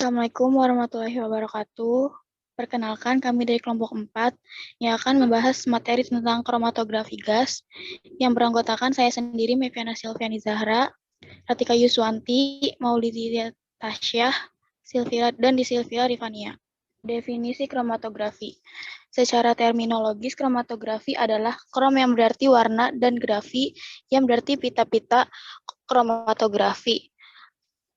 Assalamualaikum warahmatullahi wabarakatuh. Perkenalkan, kami dari kelompok 4 yang akan membahas materi tentang kromatografi gas yang beranggotakan saya sendiri, Meviana Silviani Zahra, Ratika Yuswanti, Maulidi Tasyah, Silvia Rifania. Definisi kromatografi. Secara terminologis, kromatografi adalah krom yang berarti warna dan grafi yang berarti pita-pita. Kromatografi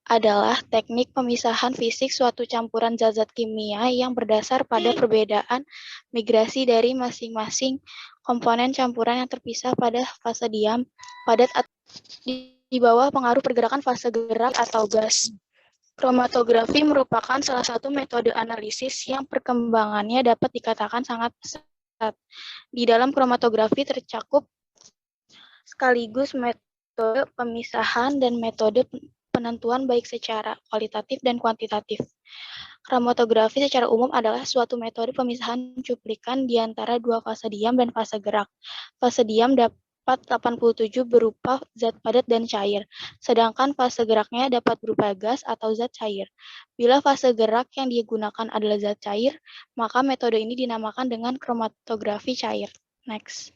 adalah teknik pemisahan fisik suatu campuran zat-zat kimia yang berdasar pada perbedaan migrasi dari masing-masing komponen campuran yang terpisah pada fase diam, padat, atau di bawah pengaruh pergerakan fase gerak atau gas. Kromatografi merupakan salah satu metode analisis yang perkembangannya dapat dikatakan sangat pesat. Di dalam kromatografi tercakup sekaligus metode pemisahan dan metode penentuan baik secara kualitatif dan kuantitatif. Kromatografi secara umum adalah suatu metode pemisahan cuplikan di antara dua fase diam dan fase gerak. Fase diam dapat 87 berupa zat padat dan cair, sedangkan fase geraknya dapat berupa gas atau zat cair. Bila fase gerak yang digunakan adalah zat cair, maka metode ini dinamakan dengan kromatografi cair. Next.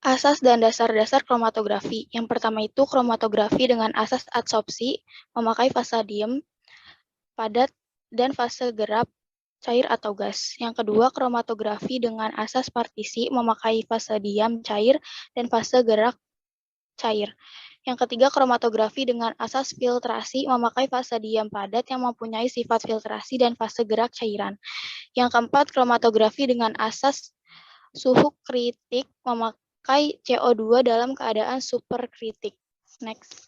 Asas dan dasar-dasar kromatografi. Yang pertama itu kromatografi dengan asas adsorpsi, memakai fase diam, padat, dan fase gerak, cair atau gas. Yang kedua, kromatografi dengan asas partisi, memakai fase diam, cair, dan fase gerak, cair. Yang ketiga, kromatografi dengan asas filtrasi, memakai fase diam padat yang mempunyai sifat filtrasi dan fase gerak cairan. Yang keempat, kromatografi dengan asas suhu kritik, memakai CO2 dalam keadaan superkritik. Next.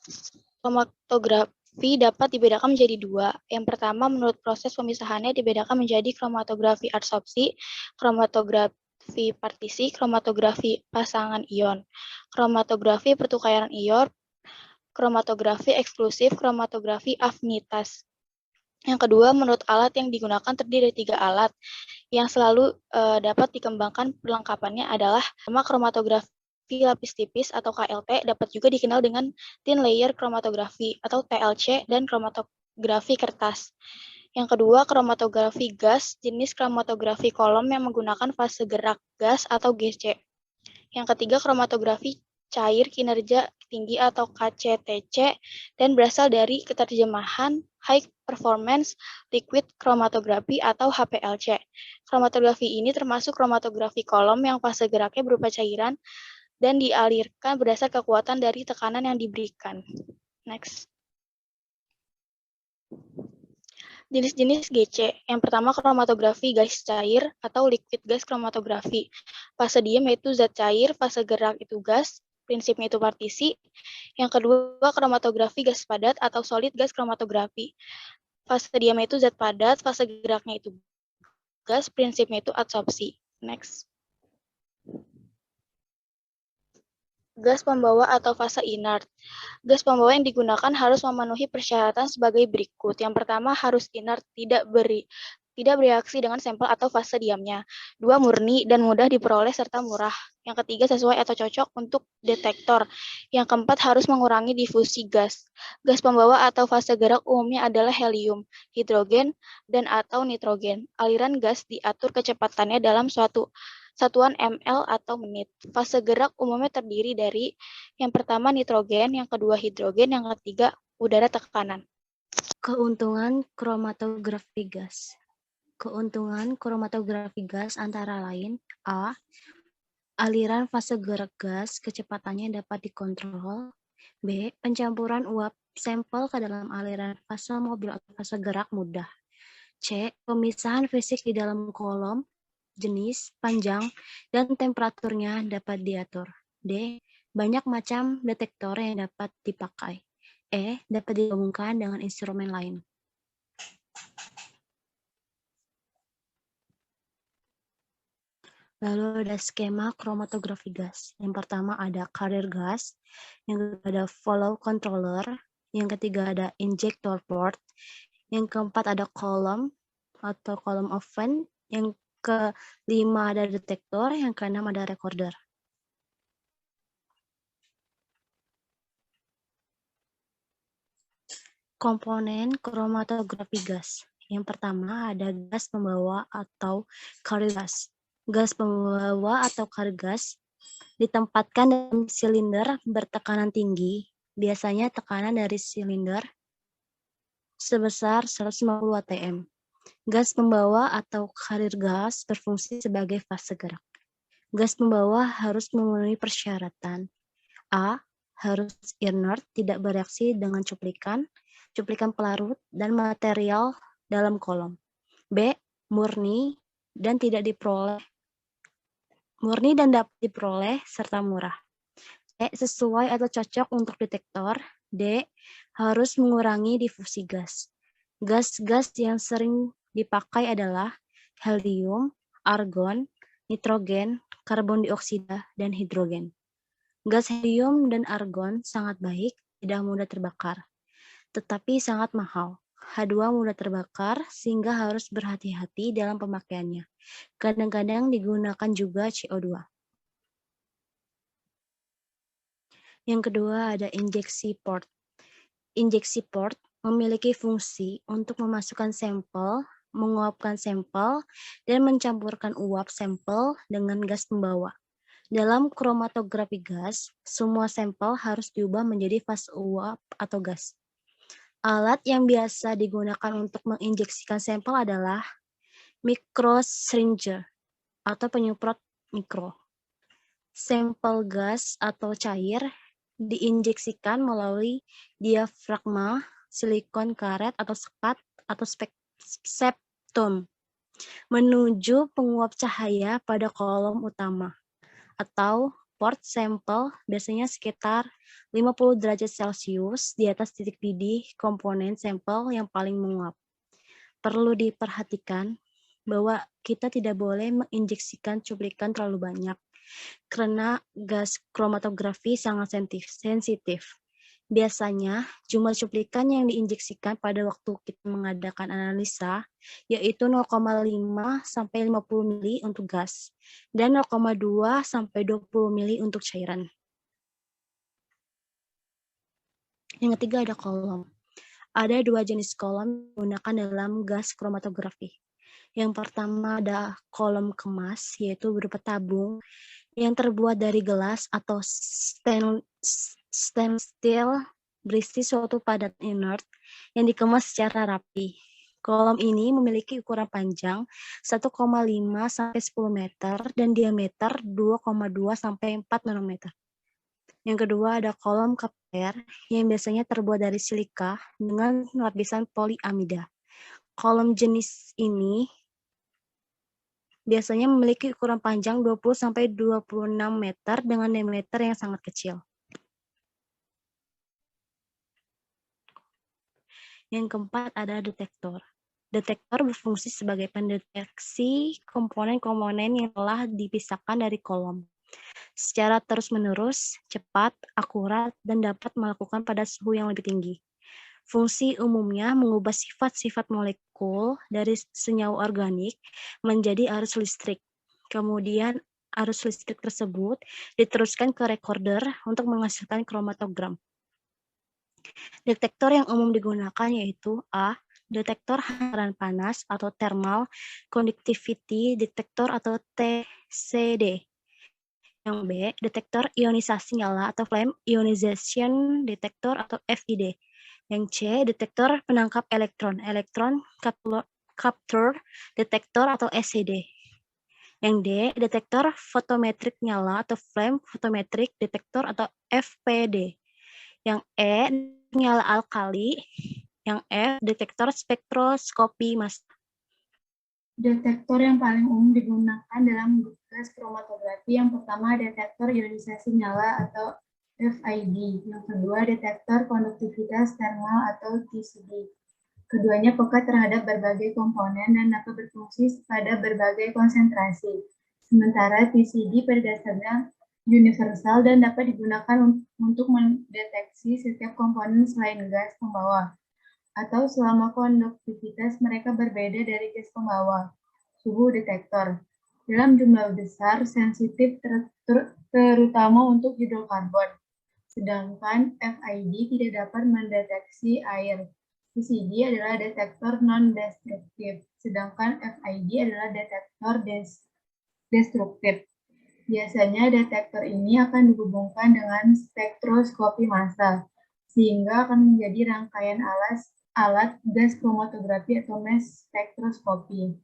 Kromatografi dapat dibedakan menjadi dua. Yang pertama, menurut proses pemisahannya dibedakan menjadi kromatografi adsorpsi, kromatografi partisi, kromatografi pasangan ion, kromatografi pertukaran ion, kromatografi eksklusif, kromatografi afinitas. Yang kedua, menurut alat yang digunakan terdiri dari 3 alat yang selalu dapat dikembangkan perlengkapannya adalah kromatografi lapis tipis atau KLT, dapat juga dikenal dengan thin layer kromatografi atau TLC, dan kromatografi kertas. Yang kedua, kromatografi gas, jenis kromatografi kolom yang menggunakan fase gerak gas atau GC. Yang ketiga, kromatografi cair kinerja tinggi atau KCTC dan berasal dari keterjemahan High Performance Liquid Chromatography atau HPLC. Kromatografi ini termasuk kromatografi kolom yang fase geraknya berupa cairan dan dialirkan berdasar kekuatan dari tekanan yang diberikan. Next. Jenis-jenis GC. Yang pertama, kromatografi gas cair atau liquid gas kromatografi. Fase diam yaitu zat cair, fase gerak itu gas, prinsipnya itu partisi. Yang kedua, kromatografi gas padat atau solid gas kromatografi. Fase diam itu zat padat, fase geraknya itu gas, prinsipnya itu adsorpsi. Next. Gas pembawa atau fase inert. Gas pembawa yang digunakan harus memenuhi persyaratan sebagai berikut. Yang pertama, harus inert, tidak bereaksi dengan sampel atau fase diamnya. 2, murni dan mudah diperoleh serta murah. Yang ketiga, sesuai atau cocok untuk detektor. Yang keempat, harus mengurangi difusi gas. Gas pembawa atau fase gerak umumnya adalah helium, hidrogen, dan atau nitrogen. Aliran gas diatur kecepatannya dalam suatu satuan ml atau menit. Fase gerak umumnya terdiri dari yang pertama nitrogen, yang kedua hidrogen, yang ketiga udara tekanan. Keuntungan kromatografi gas. Keuntungan kromatografi gas antara lain: A. Aliran fase gerak gas kecepatannya dapat dikontrol. B. Pencampuran uap sampel ke dalam aliran fase mobil atau fase gerak mudah. C. Pemisahan fisik di dalam kolom, jenis, panjang, dan temperaturnya dapat diatur. D. Banyak macam detektor yang dapat dipakai. E. Dapat digabungkan dengan instrumen lain. Lalu ada skema kromatografi gas. Yang pertama ada carrier gas, yang kedua ada follow controller, yang ketiga ada injector port, yang keempat ada column atau column of vent, yang kelima ada detektor, yang keenam ada recorder. Komponen kromatografi gas. Yang pertama ada gas pembawa atau carrier gas. Gas pembawa atau carrier gas ditempatkan dalam silinder bertekanan tinggi. Biasanya tekanan dari silinder sebesar 150 atm. Gas pembawa atau carrier gas berfungsi sebagai fase gerak. Gas pembawa harus memenuhi persyaratan. A. Harus inert, tidak bereaksi dengan cuplikan pelarut, dan material dalam kolom. B. Murni dan dapat diperoleh serta murah. C. Sesuai atau cocok untuk detektor. D. Harus mengurangi difusi gas. Gas-gas yang sering dipakai adalah helium, argon, nitrogen, karbon dioksida, dan hidrogen. Gas helium dan argon sangat baik, tidak mudah terbakar, tetapi sangat mahal. H2 mudah terbakar, sehingga harus berhati-hati dalam pemakaiannya. Kadang-kadang digunakan juga CO2. Yang kedua ada injeksi port. Injeksi port memiliki fungsi untuk memasukkan sampel, menguapkan sampel, dan mencampurkan uap sampel dengan gas pembawa. Dalam kromatografi gas, semua sampel harus diubah menjadi fase uap atau gas. Alat yang biasa digunakan untuk menginjeksikan sampel adalah microsyringe atau penyemprot mikro. Sampel gas atau cair diinjeksikan melalui diafragma, silikon karet atau sekat atau septum menuju penguap cahaya pada kolom utama atau port sampel, biasanya sekitar 50 derajat Celcius di atas titik didih komponen sampel yang paling menguap. Perlu diperhatikan bahwa kita tidak boleh menginjeksikan cuplikan terlalu banyak karena gas kromatografi sangat sensitif. Biasanya, jumlah cuplikan yang diinjeksikan pada waktu kita mengadakan analisa yaitu 0,5 sampai 50 mili untuk gas dan 0,2 sampai 20 mili untuk cairan. Yang ketiga ada kolom. Ada dua jenis kolom digunakan dalam gas kromatografi. Yang pertama ada kolom kemas, yaitu berupa tabung yang terbuat dari gelas atau stainless steel berisi suatu padat inert yang dikemas secara rapi. Kolom ini memiliki ukuran panjang 1,5 sampai 10 meter dan diameter 2,2 sampai 4 nanometer. Yang kedua ada kolom kapler yang biasanya terbuat dari silika dengan lapisan poliamida. Kolom jenis ini biasanya memiliki ukuran panjang 20 sampai 26 meter dengan diameter yang sangat kecil. Yang keempat ada detektor. Detektor berfungsi sebagai pendeteksi komponen-komponen yang telah dipisahkan dari kolom secara terus-menerus, cepat, akurat, dan dapat melakukan pada suhu yang lebih tinggi. Fungsi umumnya mengubah sifat-sifat molekul dari senyawa organik menjadi arus listrik. Kemudian arus listrik tersebut diteruskan ke recorder untuk menghasilkan kromatogram. Detektor yang umum digunakan yaitu A. Detektor hamparan panas atau thermal conductivity detector atau TCD. Yang B. Detektor ionisasi nyala atau flame ionization detector atau FID. Yang C. Detektor penangkap elektron capture detector atau SCD. Yang D. Detektor fotometrik nyala atau flame photometric detector atau FPD. Yang E. Nyala alkali. Yang F. Detektor spektroskopi massa. Detektor yang paling umum digunakan dalam gas kromatografi yang pertama detektor ionisasi nyala atau FID, yang kedua detektor konduktivitas termal atau TCD. Keduanya peka terhadap berbagai komponen dan dapat berfungsi pada berbagai konsentrasi. Sementara TCD pada dasarnya universal dan dapat digunakan untuk mendeteksi setiap komponen selain gas pembawa, atau selama konduktivitas mereka berbeda dari gas pembawa. Suhu detektor dalam jumlah besar sensitif terutama untuk hidrokarbon, sedangkan FID tidak dapat mendeteksi air. PCD adalah detektor non-destruktif, sedangkan FID adalah detektor destruktif. Biasanya detektor ini akan dihubungkan dengan spektroskopi massal, sehingga akan menjadi rangkaian alat gas kromatografi atau mass spektroskopi.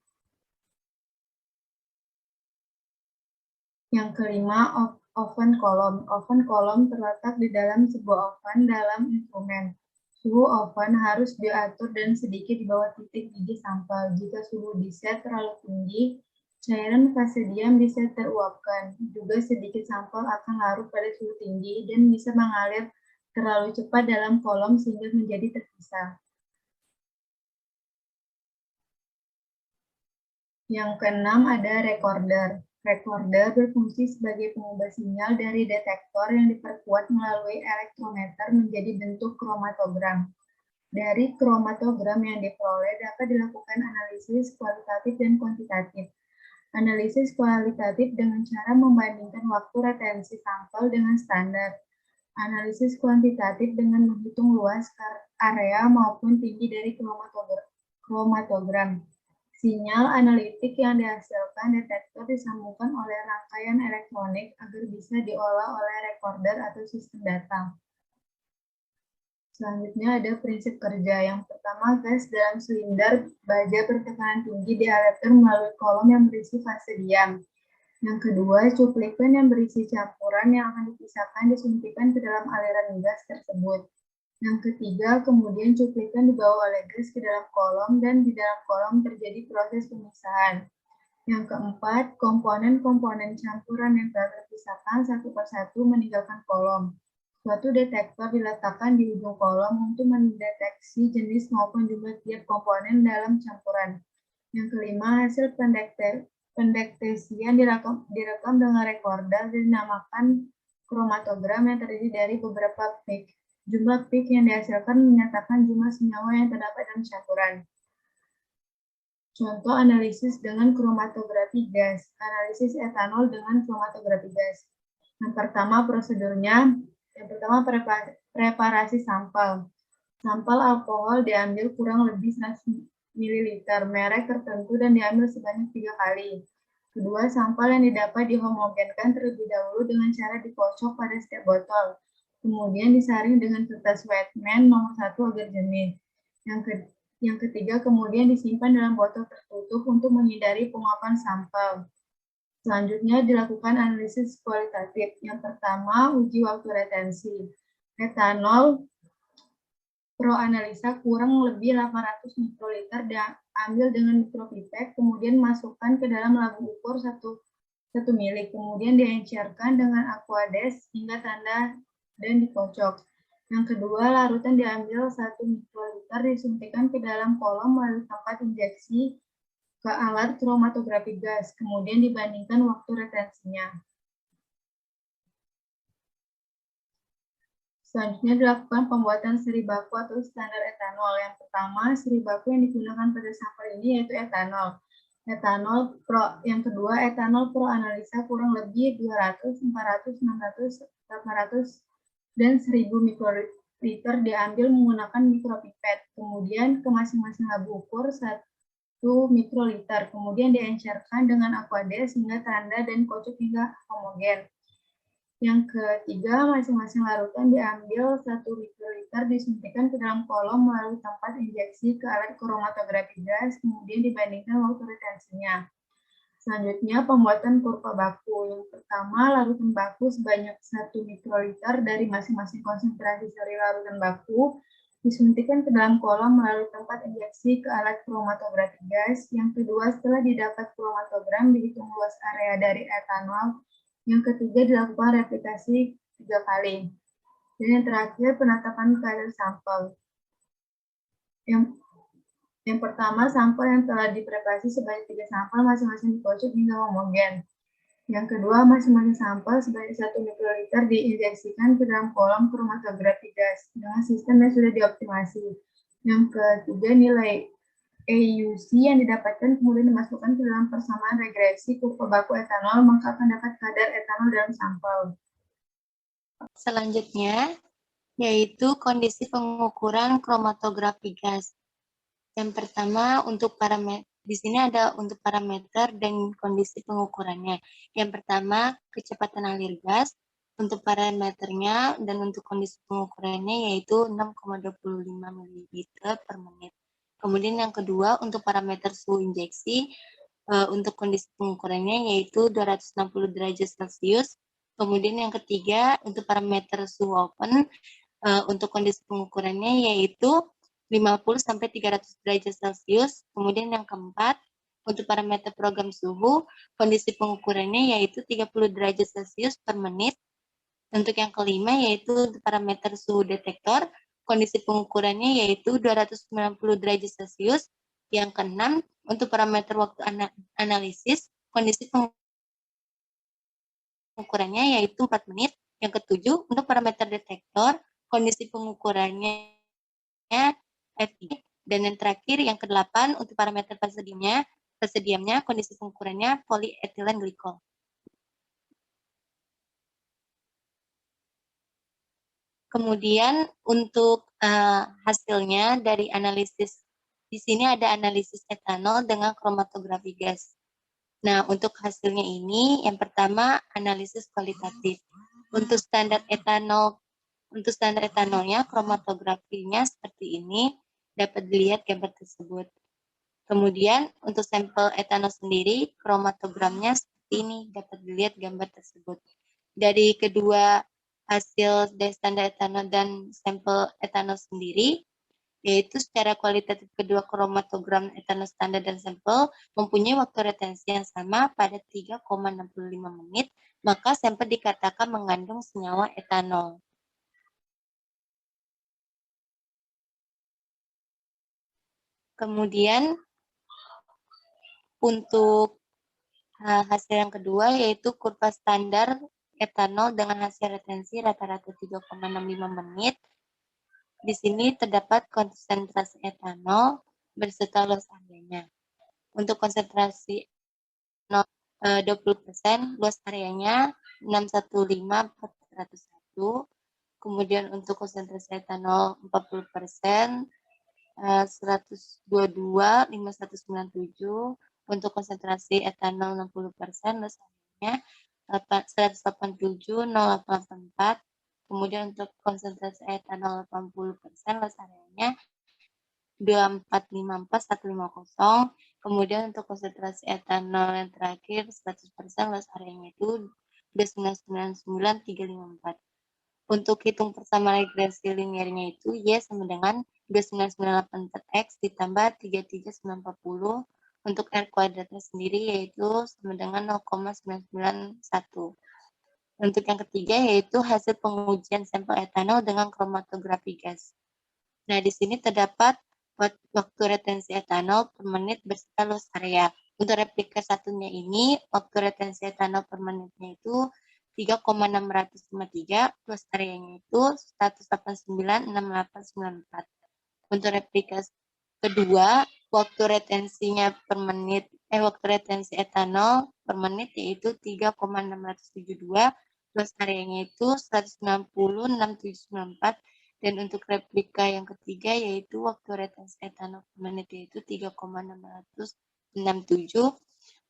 Yang kelima, oven column. Oven column terletak di dalam sebuah oven dalam instrumen. Suhu oven harus diatur dan sedikit di bawah titik gigi sampel. Jika suhu diset terlalu tinggi, cairan fase diam bisa teruapkan. Juga sedikit sampel akan larut pada suhu tinggi dan bisa mengalir terlalu cepat dalam kolom sehingga menjadi terpisah. Yang keenam ada recorder. Recorder berfungsi sebagai pengubah sinyal dari detektor yang diperkuat melalui elektrometer menjadi bentuk kromatogram. Dari kromatogram yang diperoleh dapat dilakukan analisis kualitatif dan kuantitatif. Analisis kualitatif dengan cara membandingkan waktu retensi sampel dengan standar. Analisis kuantitatif dengan menghitung luas area maupun tinggi dari kromatogram. Sinyal analitik yang dihasilkan detektor disambungkan oleh rangkaian elektronik agar bisa diolah oleh recorder atau sistem data. Selanjutnya ada prinsip kerja. Yang pertama, gas dalam silinder baja bertekanan tinggi dialirkan melalui kolom yang berisi fase diam. Yang kedua, cuplikan yang berisi campuran yang akan dipisahkan disuntikan ke dalam aliran gas tersebut. Yang ketiga, kemudian cuplikan dibawa oleh gas ke dalam kolom dan di dalam kolom terjadi proses pemisahan. Yang keempat, komponen-komponen campuran yang telah terpisahkan satu persatu meninggalkan kolom. Suatu detektor diletakkan di ujung kolom untuk mendeteksi jenis maupun jumlah tiap komponen dalam campuran. Yang kelima, hasil pendeteksian direkam dengan recorder dan dinamakan kromatogram yang terdiri dari beberapa peak. Jumlah peak yang dihasilkan menyatakan jumlah senyawa yang terdapat dalam campuran. Contoh analisis dengan kromatografi gas. Analisis etanol dengan kromatografi gas. Yang pertama prosedurnya, preparasi sampel. Sampel alkohol diambil kurang lebih 100 ml merek tertentu dan diambil sebanyak 3 kali. Kedua, sampel yang didapat dihomogenkan terlebih dahulu dengan cara dikocok pada setiap botol. Kemudian disaring dengan kertas Whitman nomor 1 agar jernih. Yang ketiga, kemudian disimpan dalam botol tertutup untuk menghindari penguapan sampel. Selanjutnya dilakukan analisis kualitatif. Yang pertama, uji waktu retensi. Etanol proanalisa kurang lebih 800 mikroliter diambil dengan mikropipet, kemudian masukkan ke dalam labu ukur 1 mili, kemudian diencerkan dengan aquades hingga tanda dan dikocok. Yang kedua, larutan diambil 1 mikroliter disuntikan ke dalam kolom melalui tempat injeksi ke alat kromatografi gas, kemudian dibandingkan waktu retensinya. Selanjutnya dilakukan pembuatan seri baku atau standar etanol. Yang pertama, seri baku yang digunakan pada sampel ini yaitu etanol. Yang kedua, etanol proanalisa kurang lebih 200, 400, 600, 800, dan 1000 mikroliter diambil menggunakan mikropipet. Kemudian ke masing-masing labu ukur 1 mikroliter. Kemudian diencerkan dengan aquades hingga tanda dan kocok hingga homogen. Yang ketiga, masing-masing larutan diambil 1 mikroliter disuntikan ke dalam kolom melalui tempat injeksi ke alat kromatografi gas, kemudian dibandingkan waktu retensinya. Selanjutnya, pembuatan kurva baku. Yang pertama, larutan baku sebanyak 1 mikroliter dari masing-masing konsentrasi seri larutan baku disuntikan ke dalam kolom melalui tempat injeksi ke alat kromatografi gas. Yang kedua, setelah didapat kromatogram, dihitung luas area dari etanol. Yang ketiga, dilakukan replikasi 3 kali. Dan yang terakhir, penetapan kadar sampel. Yang pertama, sampel yang telah dipreparasi sebanyak 3 sampel masing-masing dikocok hingga homogen. Yang kedua, masing-masing sampel sebanyak 1 mikroliter diinjeksikan ke dalam kolom kromatografi gas dengan sistem yang sudah dioptimasi. Yang ketiga, nilai AUC yang didapatkan kemudian dimasukkan ke dalam persamaan regresi kurva baku etanol, maka akan dapat kadar etanol dalam sampel. Selanjutnya, yaitu kondisi pengukuran kromatografi gas. Yang pertama untuk parameter, di sini ada untuk parameter dan kondisi pengukurannya. Yang pertama kecepatan alir gas, untuk parameternya dan untuk kondisi pengukurannya yaitu 6,25 ml per menit. Kemudian yang kedua untuk parameter suhu injeksi, untuk kondisi pengukurannya yaitu 260 derajat Celcius. Kemudian yang ketiga untuk parameter suhu open, untuk kondisi pengukurannya yaitu 50 sampai 300 derajat Celcius. Kemudian yang keempat, untuk parameter program suhu, kondisi pengukurannya yaitu 30 derajat Celcius per menit. Untuk yang kelima yaitu untuk parameter suhu detektor, kondisi pengukurannya yaitu 290 derajat Celcius. Yang keenam, untuk parameter waktu analisis, kondisi pengukurannya yaitu 4 menit. Yang ketujuh, untuk parameter detektor, kondisi pengukurannya FI. Dan yang terakhir, yang ke-8, untuk parameter persediamnya kondisi pengukurannya polyethylene glycol. Kemudian untuk hasilnya dari analisis, di sini ada analisis etanol dengan kromatografi gas. Nah, untuk hasilnya ini, yang pertama analisis kualitatif. Untuk standar etanolnya, kromatografinya seperti ini, dapat dilihat gambar tersebut. Kemudian untuk sampel etanol sendiri, kromatogramnya seperti ini, dapat dilihat gambar tersebut. Dari kedua hasil dari standar etanol dan sampel etanol sendiri, yaitu secara kualitatif kedua kromatogram etanol standar dan sampel mempunyai waktu retensi yang sama pada 3,65 menit, maka sampel dikatakan mengandung senyawa etanol. Kemudian untuk hasil yang kedua yaitu kurva standar etanol dengan hasil retensi rata-rata 3,65 menit. Di sini terdapat konsentrasi etanol berserta luas areanya. Untuk konsentrasi 20%, luas areanya 615/401. Kemudian untuk konsentrasi etanol 40%, 122/5197. Untuk konsentrasi etanol 60%, luas areanya 187/084. Kemudian untuk konsentrasi etanol 80%, luas areanya 2454150. Kemudian untuk konsentrasi etanol yang terakhir 100%, luas areanya itu 2999354. Untuk hitung persama regresi linearnya itu Y sama dengan 29984X ditambah 33940. Untuk R kuadratnya sendiri yaitu sama dengan 0,991. Untuk yang ketiga yaitu hasil pengujian sampel etanol dengan kromatografi gas. Nah, di sini terdapat waktu retensi etanol per menit berserta luas area. Untuk replika satunya ini, waktu retensi etanol per menitnya itu 3,653, luas areanya itu 189,6894. Untuk replika kedua, waktu retensinya per menit, waktu retensi etanol per menit yaitu 3,672, luas areanya itu 190,6794. Dan untuk replika yang ketiga yaitu waktu retensi etanol per menit yaitu 3,667,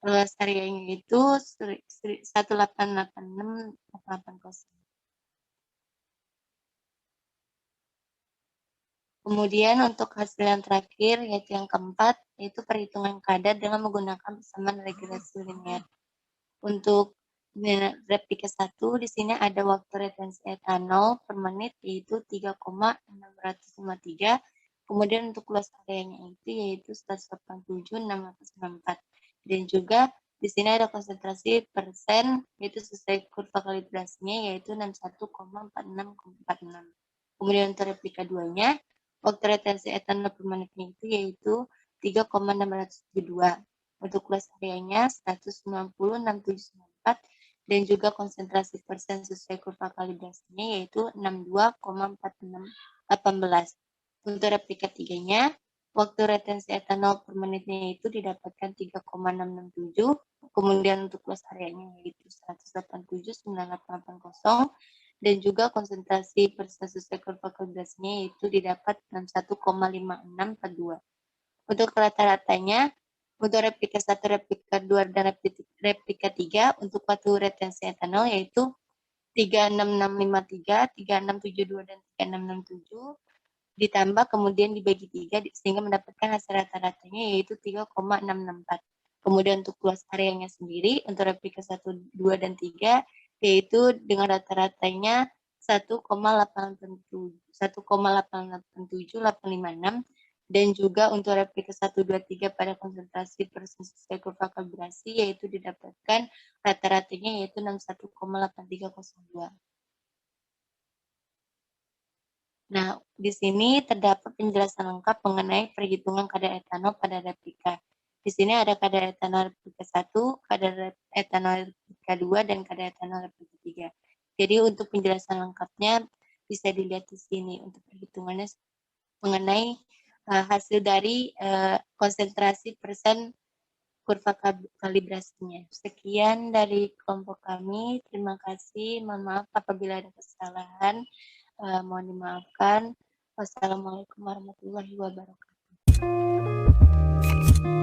luas areanya itu 1886880. Kemudian untuk hasil yang terakhir yaitu yang keempat yaitu perhitungan kadar dengan menggunakan persamaan regresi linear. Untuk replika 1 di sini ada waktu retensi etanol per menit yaitu 3,653. Kemudian untuk luas areanya itu yaitu 187,694. Dan juga di sini ada konsentrasi persen yaitu sesuai kurva kalibrasinya yaitu 61,4646. Kemudian untuk replika 2-nya waktu retensi etanol per menitnya itu yaitu 3,672. Untuk luas areanya 190,6794 dan juga konsentrasi persen sesuai kurva kalibrasinya yaitu 62,4618. Untuk replika 3-nya, waktu retensi etanol per menitnya itu didapatkan 3,667, kemudian untuk luas areanya yaitu 187,9880 dan juga konsentrasi persen sesuai kurva kalibrasinya yaitu didapat 61,5642. Untuk rata-ratanya, untuk replika 1, replika 2, dan replika 3 untuk waktu retensi etanol yaitu 36653, 3672, dan 3667 ditambah kemudian dibagi 3 sehingga mendapatkan hasil rata-ratanya yaitu 3,664. Kemudian untuk luas areanya sendiri untuk replika 1, 2, dan 3 yaitu dengan rata-ratanya 1,887,856 dan juga untuk replika 1, 2, 3 pada konsentrasi persen sesuai kurva kalibrasi yaitu didapatkan rata-ratanya yaitu 61,8302. Nah, di sini terdapat penjelasan lengkap mengenai perhitungan kadar etanol pada replika. Di sini ada kadar etanol replika 1, kadar etanol replika 2, dan kadar etanol replika 3. Jadi untuk penjelasan lengkapnya bisa dilihat di sini untuk perhitungannya mengenai hasil dari konsentrasi persen kurva kalibrasinya. Sekian dari kelompok kami. Terima kasih. Mohon maaf apabila ada kesalahan. Mohon dimaafkan. Wassalamualaikum warahmatullahi wabarakatuh.